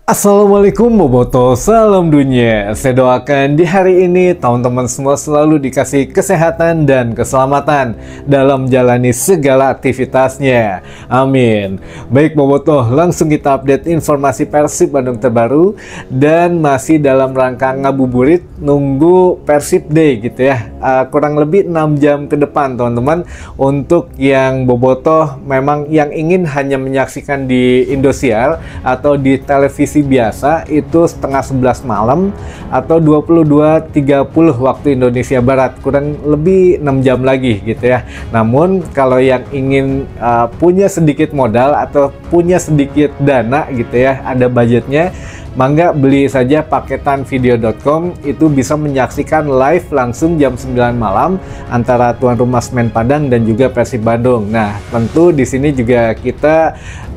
Assalamualaikum Boboto, salam dunia. Saya doakan di hari ini teman-teman semua selalu dikasih kesehatan dan keselamatan dalam menjalani segala aktivitasnya. Amin. Baik Boboto, langsung kita update informasi Persib Bandung terbaru dan masih dalam rangka ngabuburit nunggu Persib Day gitu ya. Kurang lebih 6 jam ke depan teman-teman. Untuk yang Boboto memang yang ingin hanya menyaksikan di Indosiar atau di televisi biasa itu setengah 11 malam atau 22.30 waktu Indonesia Barat, kurang lebih 6 jam lagi gitu ya. Namun kalau yang ingin punya sedikit modal atau punya sedikit dana gitu ya, ada budgetnya, mangga beli saja paketan video.com, itu bisa menyaksikan live langsung jam 9 malam antara tuan rumah Semen Padang dan juga Persib Bandung. Nah, tentu di sini juga kita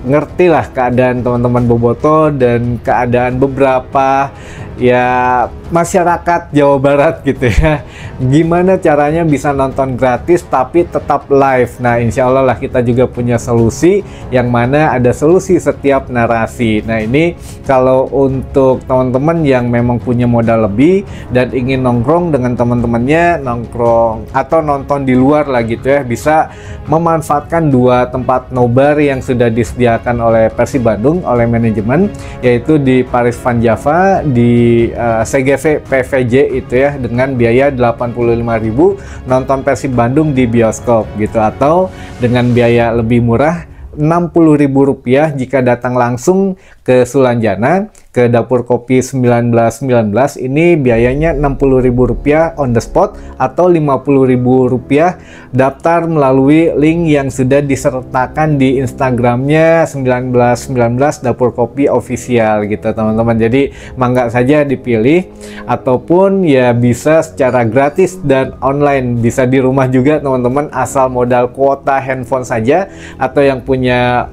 ngerti lah keadaan teman-teman Boboto dan keadaan beberapa ya masyarakat Jawa Barat gitu ya. Gimana caranya bisa nonton gratis tapi tetap live. Nah, insya Allah lah kita juga punya solusi yang mana ada solusi setiap narasi. Nah, ini kalau untuk teman-teman yang memang punya modal lebih dan ingin nongkrong dengan teman-temannya, nongkrong atau nonton di luar lah gitu ya, bisa memanfaatkan dua tempat nobar yang sudah disediakan oleh Persib Bandung oleh manajemen, yaitu di Paris Van Java di CGV PVJ itu ya, dengan biaya 85.000 nonton Persib Bandung di bioskop gitu, atau dengan biaya lebih murah Rp60.000 jika datang langsung ke Sulanjana ke Dapur Kopi 1919. Ini biayanya Rp60.000 on the spot atau Rp50.000 daftar melalui link yang sudah disertakan di Instagramnya 1919 Dapur Kopi Official gitu teman-teman. Jadi mangga saja dipilih, ataupun ya bisa secara gratis dan online, bisa di rumah juga teman-teman, asal modal kuota handphone saja atau yang punya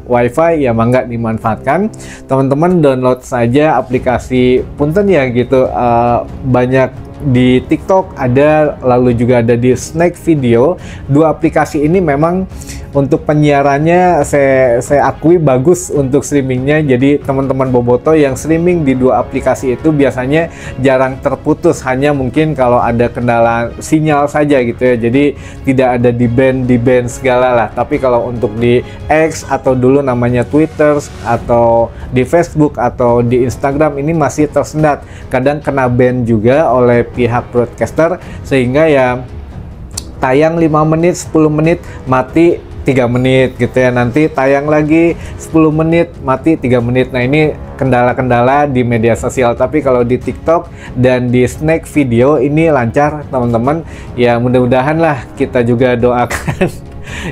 wifi ya mangga dimanfaatkan. Teman-teman download saja aplikasi punten ya gitu, banyak di TikTok ada, lalu juga ada di Snack Video. Dua aplikasi ini memang untuk penyiarannya saya akui bagus untuk streamingnya. Jadi teman-teman Boboto yang streaming di dua aplikasi itu biasanya jarang terputus, hanya mungkin kalau ada kendala sinyal saja gitu ya. Jadi tidak ada di band segala lah. Tapi kalau untuk di X atau dulu namanya Twitter atau di Facebook atau di Instagram ini masih tersendat. Kadang kena ban juga oleh pihak broadcaster, sehingga ya tayang 5 menit, 10 menit, mati 3 menit gitu ya. Nanti tayang lagi 10 menit, mati 3 menit. Nah, ini kendala-kendala di media sosial. Tapi kalau di TikTok dan di Snack Video ini lancar teman-teman. Ya mudah-mudahan lah, kita juga doakan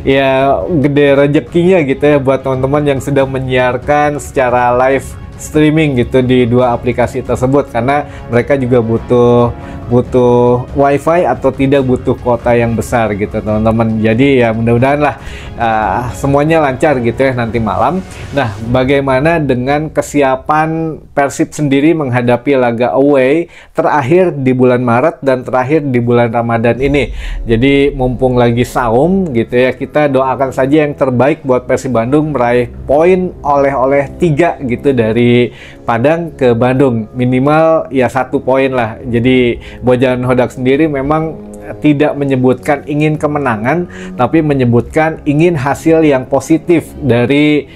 ya gede rezekinya gitu ya buat teman-teman yang sudah menyiarkan secara live streaming gitu di dua aplikasi tersebut, karena mereka juga butuh wifi atau tidak butuh kuota yang besar gitu teman-teman. Jadi ya mudah-mudahan lah semuanya lancar gitu ya nanti malam. Nah, bagaimana dengan kesiapan Persib sendiri menghadapi laga away terakhir di bulan Maret dan terakhir di bulan Ramadan ini? Jadi mumpung lagi saum gitu ya, kita doakan saja yang terbaik buat Persib Bandung meraih poin oleh-oleh 3 gitu dari Padang ke Bandung, minimal ya 1 poin lah. Jadi Bojan Hodak sendiri memang tidak menyebutkan ingin kemenangan, tapi menyebutkan ingin hasil yang positif dari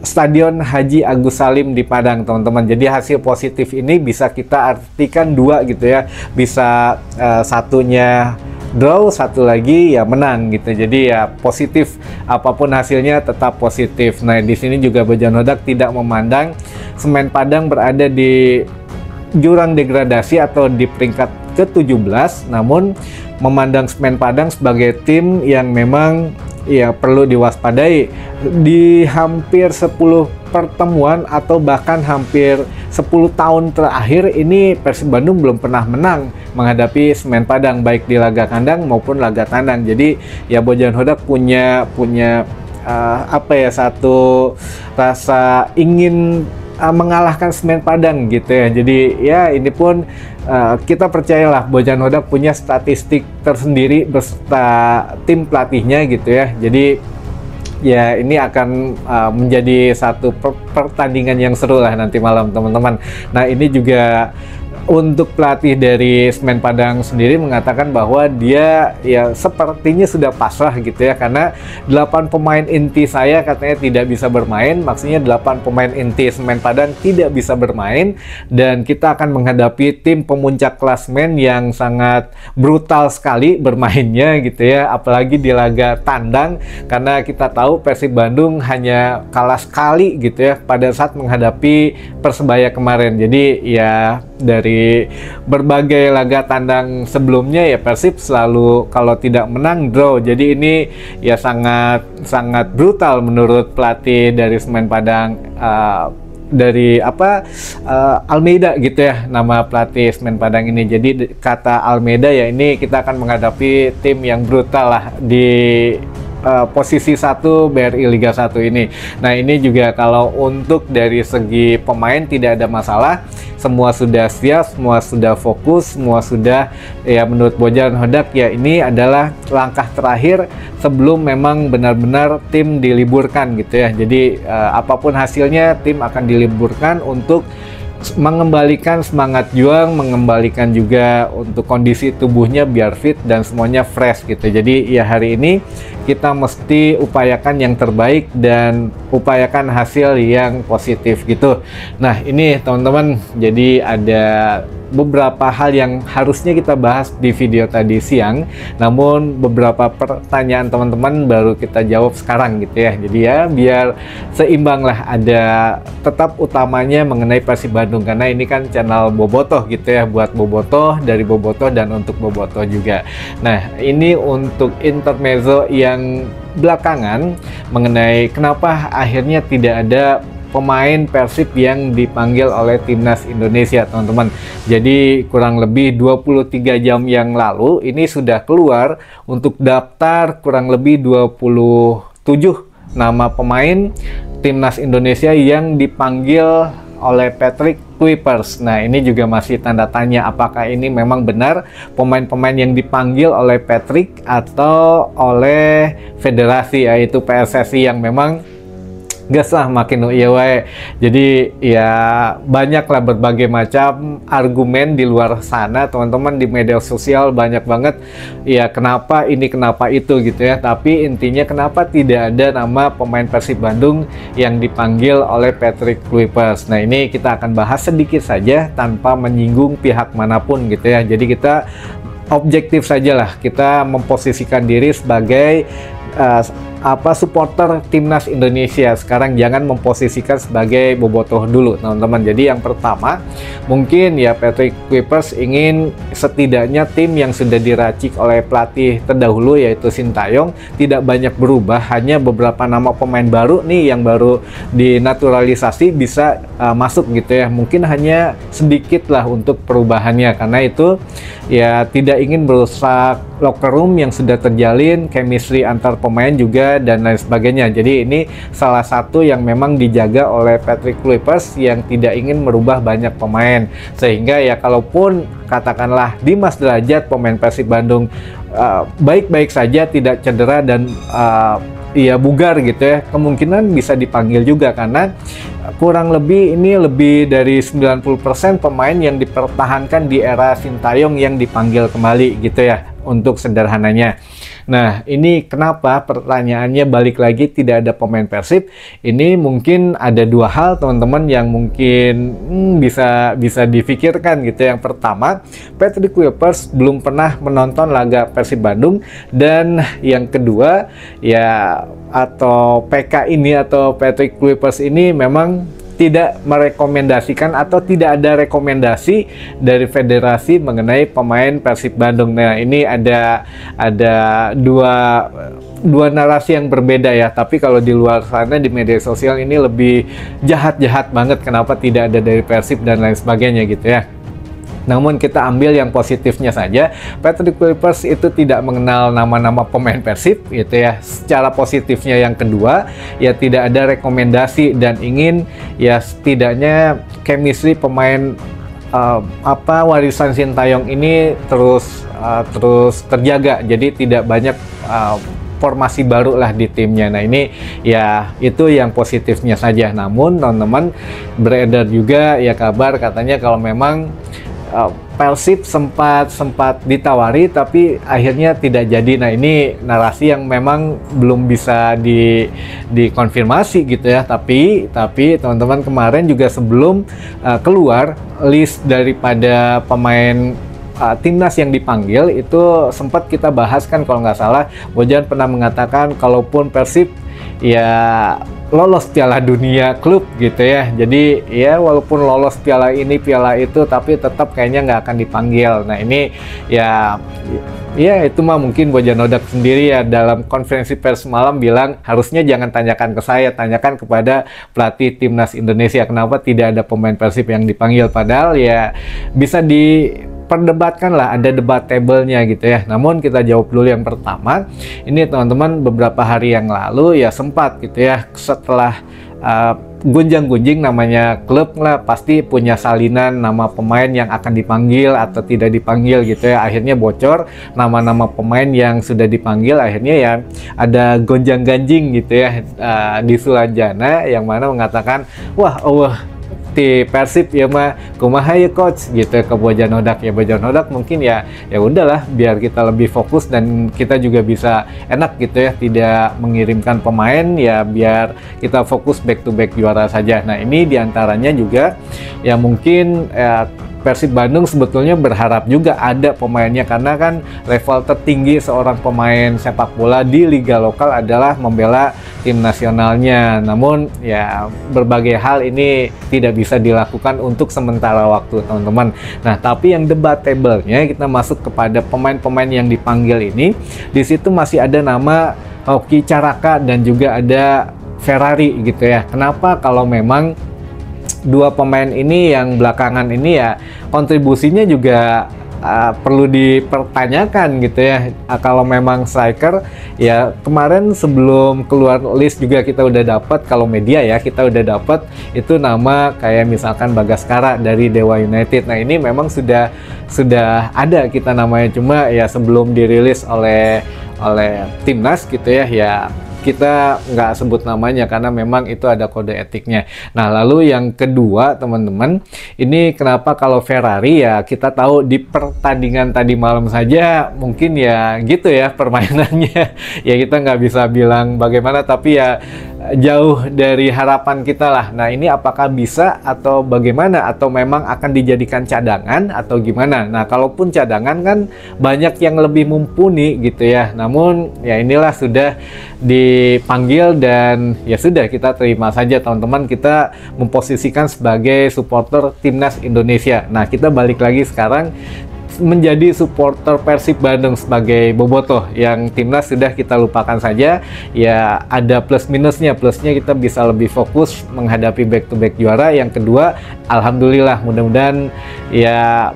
Stadion Haji Agus Salim di Padang teman-teman. Jadi hasil positif ini bisa kita artikan 2 gitu ya, bisa satunya draw, satu lagi ya menang gitu. Jadi ya positif, apapun hasilnya tetap positif. Nah, di sini juga Bojan Hodak tidak memandang Semen Padang berada di jurang degradasi atau di peringkat ke-17, namun memandang Semen Padang sebagai tim yang memang ya perlu diwaspadai. Di hampir 10 pertemuan atau bahkan hampir 10 tahun terakhir ini Persib Bandung belum pernah menang menghadapi Semen Padang, baik di laga kandang maupun laga tandang. Jadi ya Bojan Hodak punya satu rasa ingin mengalahkan Semen Padang gitu ya. Jadi ya ini pun kita percayalah Bojan Hodak punya statistik tersendiri beserta tim pelatihnya gitu ya. Jadi ya ini akan menjadi satu pertandingan yang seru lah nanti malam teman-teman. Nah ini juga untuk pelatih dari Semen Padang sendiri mengatakan bahwa dia ya sepertinya sudah pasrah gitu ya, karena 8 pemain inti saya katanya tidak bisa bermain, maksudnya 8 pemain inti Semen Padang tidak bisa bermain, dan kita akan menghadapi tim pemuncak klasmen yang sangat brutal sekali bermainnya gitu ya, apalagi di laga tandang, karena kita tahu Persib Bandung hanya kalah sekali gitu ya pada saat menghadapi Persebaya kemarin. Jadi ya dari berbagai laga tandang sebelumnya ya Persib selalu kalau tidak menang draw. Jadi ini ya sangat brutal menurut pelatih dari Semen Padang, dari Almeida gitu ya nama pelatih Semen Padang ini. Jadi kata Almeida ya ini kita akan menghadapi tim yang brutal lah di posisi 1 BRI Liga 1 ini. Nah ini juga kalau untuk dari segi pemain tidak ada masalah, semua sudah siap, semua sudah fokus, semua sudah ya menurut Bojan Hodak ya ini adalah langkah terakhir sebelum memang benar-benar tim diliburkan gitu ya. Jadi apapun hasilnya tim akan diliburkan untuk mengembalikan semangat juang, mengembalikan juga untuk kondisi tubuhnya biar fit dan semuanya fresh gitu. Jadi ya hari ini kita mesti upayakan yang terbaik dan upayakan hasil yang positif gitu. Nah ini teman-teman, jadi ada beberapa hal yang harusnya kita bahas di video tadi siang, namun beberapa pertanyaan teman-teman baru kita jawab sekarang gitu ya. Jadi ya biar seimbang lah, ada tetap utamanya mengenai Persib Bandung karena ini kan channel Bobotoh gitu ya, buat Bobotoh, dari Bobotoh dan untuk Bobotoh juga. Nah ini untuk intermezzo yang belakangan mengenai kenapa akhirnya tidak ada pemain Persib yang dipanggil oleh Timnas Indonesia teman-teman. Jadi kurang lebih 23 jam yang lalu ini sudah keluar untuk daftar kurang lebih 27 nama pemain Timnas Indonesia yang dipanggil oleh Patrick Kluivert. Nah ini juga masih tanda tanya apakah ini memang benar pemain-pemain yang dipanggil oleh Patrick atau oleh federasi yaitu PSSI yang memang gas lah makin iya wae. Jadi ya banyaklah berbagai macam argumen di luar sana teman-teman, di media sosial banyak banget ya kenapa ini kenapa itu gitu ya, tapi intinya kenapa tidak ada nama pemain Persib Bandung yang dipanggil oleh Patrick Kluivert. Nah ini kita akan bahas sedikit saja tanpa menyinggung pihak manapun gitu ya. Jadi kita objektif sajalah, kita memposisikan diri sebagai supporter Timnas Indonesia sekarang, jangan memposisikan sebagai bobotoh dulu teman-teman. Jadi yang pertama mungkin ya Patrick Kluivert ingin setidaknya tim yang sudah diracik oleh pelatih terdahulu yaitu Sintayong tidak banyak berubah, hanya beberapa nama pemain baru nih yang baru dinaturalisasi bisa masuk gitu ya, mungkin hanya sedikit lah untuk perubahannya karena itu ya tidak ingin merusak locker room yang sudah terjalin, chemistry antar pemain juga dan lain sebagainya. Jadi ini salah satu yang memang dijaga oleh Patrick Kluivert yang tidak ingin merubah banyak pemain, sehingga ya kalaupun katakanlah Dimas Derajat pemain Persib Bandung baik-baik saja, tidak cedera dan ya bugar gitu ya, kemungkinan bisa dipanggil juga karena kurang lebih ini lebih dari 90% pemain yang dipertahankan di era Sintayong yang dipanggil kembali gitu ya untuk sederhananya. Nah ini kenapa pertanyaannya balik lagi tidak ada pemain Persib. Ini mungkin ada dua hal teman-teman yang mungkin bisa difikirkan gitu. Yang pertama, Patrick Kluivert belum pernah menonton laga Persib Bandung, dan yang kedua ya atau PK ini atau Patrick Kluivert ini memang tidak merekomendasikan atau tidak ada rekomendasi dari federasi mengenai pemain Persib Bandung. Nah ini ada dua narasi yang berbeda ya, tapi kalau di luar sana di media sosial ini lebih jahat banget kenapa tidak ada dari Persib dan lain sebagainya gitu ya. Namun kita ambil yang positifnya saja, Patrick Kluivert itu tidak mengenal nama-nama pemain Persib gitu ya. Secara positifnya yang kedua, ya tidak ada rekomendasi dan ingin ya setidaknya chemistry pemain warisan Sintayong ini terus terjaga. Jadi tidak banyak formasi baru lah di timnya. Nah ini ya itu yang positifnya saja. Namun teman-teman, beredar juga ya kabar katanya kalau memang Persib sempat ditawari tapi akhirnya tidak jadi. Nah ini narasi yang memang belum bisa dikonfirmasi gitu ya. Tapi teman-teman, kemarin juga sebelum keluar list daripada pemain timnas yang dipanggil, itu sempat kita bahas kan kalau nggak salah, Bojan pernah mengatakan kalaupun Persib ya lolos Piala Dunia klub gitu ya. Jadi ya walaupun lolos piala ini piala itu, tapi tetap kayaknya nggak akan dipanggil. Nah ini ya itu mah mungkin Bojan Hodak sendiri ya dalam konferensi pers malam bilang harusnya jangan tanyakan ke saya, tanyakan kepada pelatih timnas Indonesia kenapa tidak ada pemain Persib yang dipanggil. Padahal ya bisa diperdebatkan lah, ada debatable-nya gitu ya. Namun kita jawab dulu yang pertama. Ini teman-teman, beberapa hari yang lalu ya sempat gitu ya, setelah gunjang-gunjing, namanya klub lah pasti punya salinan nama pemain yang akan dipanggil atau tidak dipanggil gitu ya. Akhirnya bocor nama-nama pemain yang sudah dipanggil. Akhirnya ya ada gonjang-ganjing gitu ya di Sulanjana yang mana mengatakan wah di Persib ya mah kumaha ya coach gitu ke Bojan Hodak. Ya Bojan Hodak mungkin ya udahlah biar kita lebih fokus dan kita juga bisa enak gitu ya, tidak mengirimkan pemain ya, biar kita fokus back to back juara saja. Nah ini diantaranya juga ya mungkin Persib Bandung sebetulnya berharap juga ada pemainnya, karena kan level tertinggi seorang pemain sepak bola di liga lokal adalah membela tim nasionalnya. Namun ya berbagai hal ini tidak bisa dilakukan untuk sementara waktu teman-teman. Nah tapi yang debatable-nya, kita masuk kepada pemain-pemain yang dipanggil ini. Di situ masih ada nama Hoki Caraka dan juga ada Ferrari gitu ya. Kenapa kalau memang dua pemain ini yang belakangan ini ya kontribusinya juga perlu dipertanyakan gitu ya. Kalau memang striker ya, kemarin sebelum keluar list juga kita udah dapat, kalau media ya kita udah dapat itu nama kayak misalkan Bagaskara dari Dewa United. Nah ini memang sudah ada kita namanya, cuma ya sebelum dirilis oleh timnas gitu ya kita nggak sebut namanya karena memang itu ada kode etiknya. Nah lalu yang kedua teman-teman, ini kenapa kalau Ferrari ya, kita tahu di pertandingan tadi malam saja mungkin ya gitu ya permainannya ya kita nggak bisa bilang bagaimana, tapi ya jauh dari harapan kita lah. Nah ini apakah bisa atau bagaimana, atau memang akan dijadikan cadangan atau gimana? Nah kalaupun cadangan kan banyak yang lebih mumpuni gitu ya. Namun ya inilah sudah dipanggil dan ya sudah, kita terima saja teman-teman. Kita memposisikan sebagai supporter timnas Indonesia. Nah kita balik lagi sekarang menjadi supporter Persib Bandung sebagai bobotoh. Yang timnas sudah kita lupakan saja ya, ada plus minusnya. Plusnya kita bisa lebih fokus menghadapi back to back juara. Yang kedua, alhamdulillah mudah-mudahan ya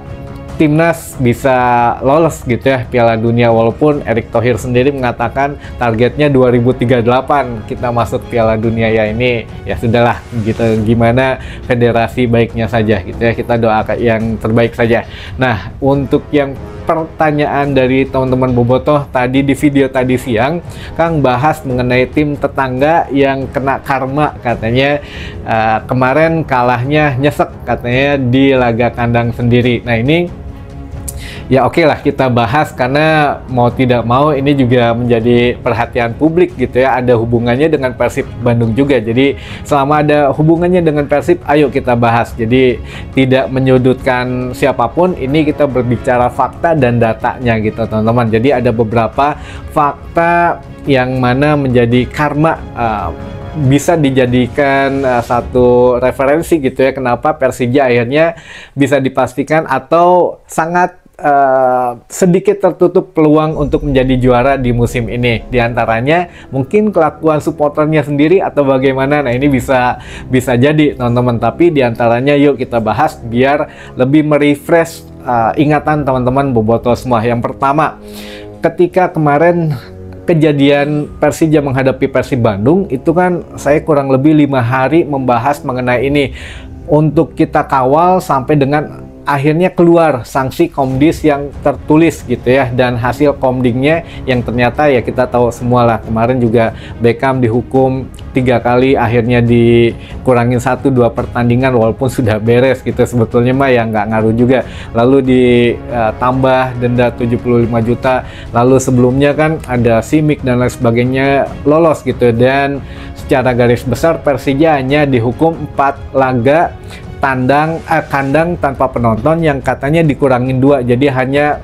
timnas bisa lolos gitu ya Piala Dunia, walaupun Erick Thohir sendiri mengatakan targetnya 2038 kita masuk Piala Dunia. Ya ini ya sudahlah gitu, gimana federasi baiknya saja gitu ya, kita doakan yang terbaik saja. Nah untuk yang pertanyaan dari teman-teman bobotoh tadi di video tadi siang, Kang bahas mengenai tim tetangga yang kena karma katanya, kemarin kalahnya nyesek katanya di laga kandang sendiri. Nah ini ya oke lah kita bahas, karena mau tidak mau ini juga menjadi perhatian publik gitu ya, ada hubungannya dengan Persib Bandung juga. Jadi selama ada hubungannya dengan Persib, ayo kita bahas. Jadi tidak menyudutkan siapapun, ini kita berbicara fakta dan datanya gitu teman-teman. Jadi ada beberapa fakta yang mana menjadi karma, bisa dijadikan satu referensi gitu ya, kenapa Persija akhirnya bisa dipastikan atau sangat sedikit tertutup peluang untuk menjadi juara di musim ini. Di antaranya mungkin kelakuan supporternya sendiri atau bagaimana. Nah ini bisa jadi teman-teman, tapi di antaranya yuk kita bahas biar lebih merefresh ingatan teman-teman bobotoh semua. Yang pertama, ketika kemarin kejadian Persija menghadapi Persib Bandung itu kan saya kurang lebih 5 hari membahas mengenai ini untuk kita kawal sampai dengan akhirnya keluar sanksi Komdis yang tertulis gitu ya, dan hasil komdingnya yang ternyata ya kita tahu semua lah, kemarin juga Beckham dihukum 3 kali, akhirnya dikurangin 1-2 pertandingan walaupun sudah beres gitu, sebetulnya mah ya nggak ngaruh juga, lalu ditambah denda 75 juta, lalu sebelumnya kan ada Simic dan lain sebagainya lolos gitu, dan secara garis besar Persija hanya dihukum 4 laga kandang tanpa penonton yang katanya dikurangin 2, jadi hanya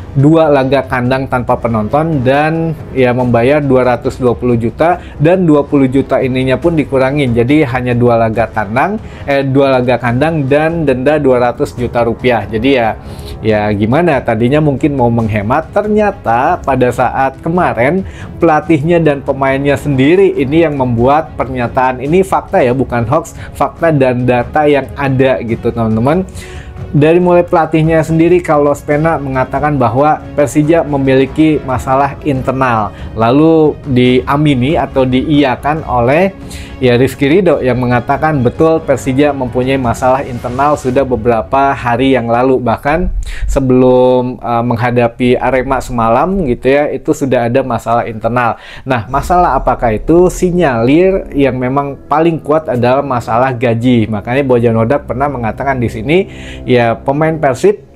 2 laga kandang tanpa penonton dan ya membayar 220 juta, dan 20 juta ininya pun dikurangin, jadi hanya 2 laga kandang dan denda 200 juta rupiah. Jadi ya gimana, tadinya mungkin mau menghemat, ternyata pada saat kemarin pelatihnya dan pemainnya sendiri ini yang membuat pernyataan ini, fakta ya, bukan hoax, fakta dan data yang ada gitu teman-teman. Dari mulai pelatihnya sendiri, Carlos Pena mengatakan bahwa Persija memiliki masalah internal, lalu diamini atau diiyakan oleh ya Rizky Ridho yang mengatakan betul Persija mempunyai masalah internal sudah beberapa hari yang lalu, bahkan sebelum menghadapi Arema semalam gitu ya, itu sudah ada masalah internal. Nah, masalah apakah itu? Sinyalir yang memang paling kuat adalah masalah gaji. Makanya Bojan Hodak pernah mengatakan di sini ya, pemain Persib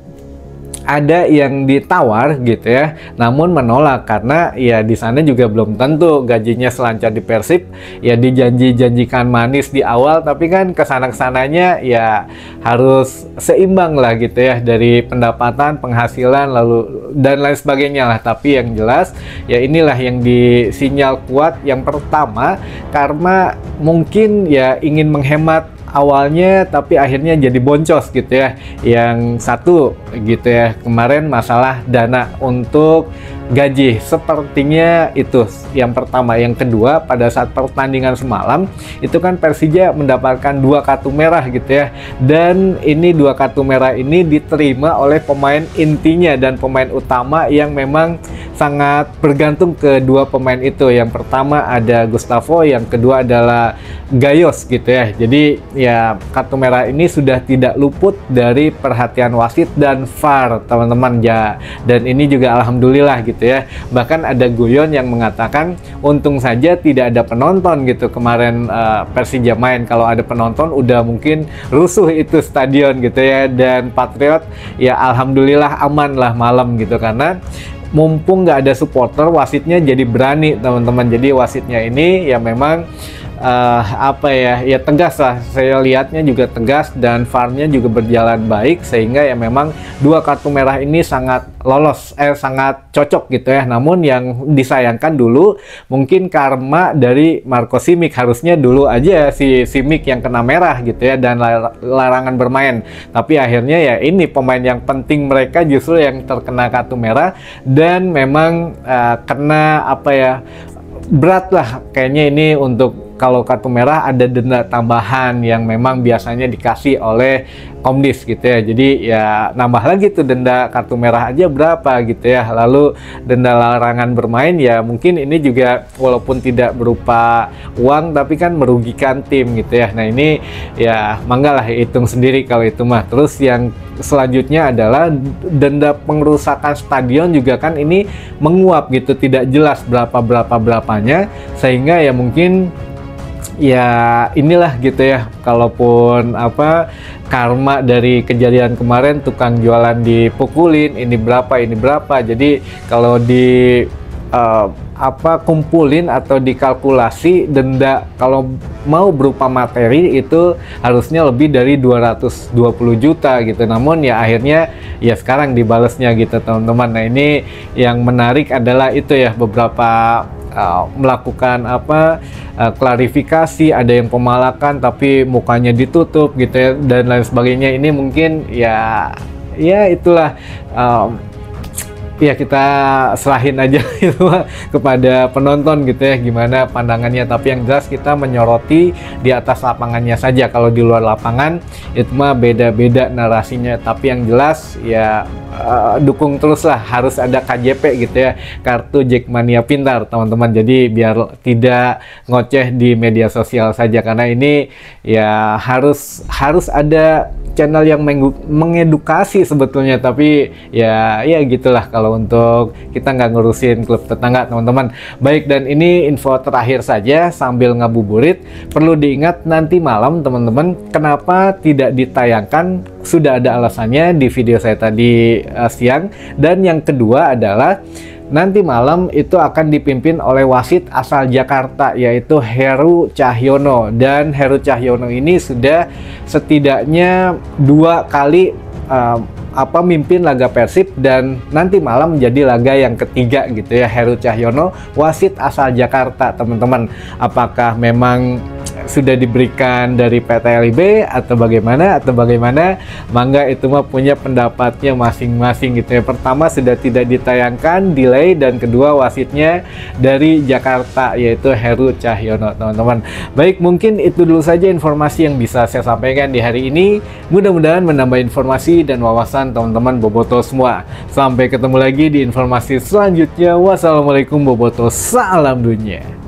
ada yang ditawar gitu ya, namun menolak karena ya di sana juga belum tentu gajinya selancar di Persib. Ya dijanjikan manis di awal, tapi kan kesana-kesananya ya harus seimbang lah gitu ya, dari pendapatan, penghasilan, lalu dan lain sebagainya lah. Tapi yang jelas ya inilah yang disinyal kuat. Yang pertama, karena mungkin ya ingin menghemat awalnya, tapi akhirnya jadi boncos gitu ya. Yang satu gitu ya, kemarin masalah dana untuk gaji, sepertinya itu yang pertama. Yang kedua, pada saat pertandingan semalam itu kan Persija mendapatkan 2 kartu merah gitu ya, dan ini 2 kartu merah ini diterima oleh pemain intinya dan pemain utama yang memang sangat bergantung ke 2 pemain itu. Yang pertama ada Gustavo, yang kedua adalah Gayos gitu ya. Jadi ya kartu merah ini sudah tidak luput dari perhatian wasit dan VAR teman-teman ya, dan ini juga alhamdulillah gitu ya. Bahkan ada guyon yang mengatakan untung saja tidak ada penonton gitu kemarin Persija main, kalau ada penonton udah mungkin rusuh itu stadion gitu ya. Dan Patriot ya alhamdulillah aman lah malam gitu, karena mumpung nggak ada supporter, wasitnya jadi berani teman-teman. Jadi wasitnya ini ya memang ya tegas lah, saya lihatnya juga tegas, dan VAR-nya juga berjalan baik, sehingga ya memang 2 kartu merah ini sangat sangat cocok gitu ya. Namun yang disayangkan dulu mungkin karma dari Marco Simic, harusnya dulu aja si Simic yang kena merah gitu ya, dan larangan bermain, tapi akhirnya ya ini pemain yang penting mereka justru yang terkena kartu merah, dan memang kena berat lah kayaknya ini. Untuk kalau kartu merah ada denda tambahan yang memang biasanya dikasih oleh Komdis gitu ya, jadi ya nambah lagi tuh denda kartu merah aja berapa gitu ya. Lalu denda larangan bermain ya mungkin ini juga walaupun tidak berupa uang, tapi kan merugikan tim gitu ya. Nah ini ya manggalah hitung sendiri kalau itu mah. Terus yang selanjutnya adalah denda pengerusakan stadion juga kan ini menguap gitu, tidak jelas berapanya, sehingga ya mungkin ya inilah gitu ya, kalaupun karma dari kejadian kemarin, tukang jualan dipukulin, ini berapa, jadi kalau kumpulin atau dikalkulasi denda kalau mau berupa materi itu harusnya lebih dari 220 juta gitu. Namun ya akhirnya ya sekarang dibalesnya gitu teman-teman. Nah ini yang menarik adalah itu ya, beberapa melakukan klarifikasi, ada yang pemalakan tapi mukanya ditutup gitu ya, dan lain sebagainya. Ini mungkin ya itulah ya kita serahin aja itu kepada penonton gitu ya, gimana pandangannya. Tapi yang jelas kita menyoroti di atas lapangannya saja. Kalau di luar lapangan itu mah beda-beda narasinya. Tapi yang jelas ya dukung terus lah, harus ada KJP gitu ya, kartu Jackmania Pintar teman-teman. Jadi biar tidak ngoceh di media sosial saja, karena ini ya harus ada channel yang mengedukasi sebetulnya, tapi ya gitulah kalau untuk kita nggak ngurusin klub tetangga teman-teman. Baik, dan ini info terakhir saja sambil ngabuburit. Perlu diingat nanti malam teman-teman, kenapa tidak ditayangkan, sudah ada alasannya di video saya tadi siang. Dan yang kedua adalah nanti malam itu akan dipimpin oleh wasit asal Jakarta, yaitu Heru Cahyono. Dan Heru Cahyono ini sudah setidaknya 2 kali mimpin laga Persib, dan nanti malam menjadi laga yang ketiga gitu ya. Heru Cahyono, wasit asal Jakarta teman-teman. Apakah memang sudah diberikan dari PT LIB atau bagaimana, mangga itu mah punya pendapatnya masing-masing gitu ya. Pertama sudah tidak ditayangkan, delay, dan kedua wasitnya dari Jakarta yaitu Heru Cahyono teman-teman. Baik, mungkin itu dulu saja informasi yang bisa saya sampaikan di hari ini. Mudah-mudahan menambah informasi dan wawasan teman-teman boboto semua. Sampai ketemu lagi di informasi selanjutnya. Wassalamualaikum boboto, salam dunia.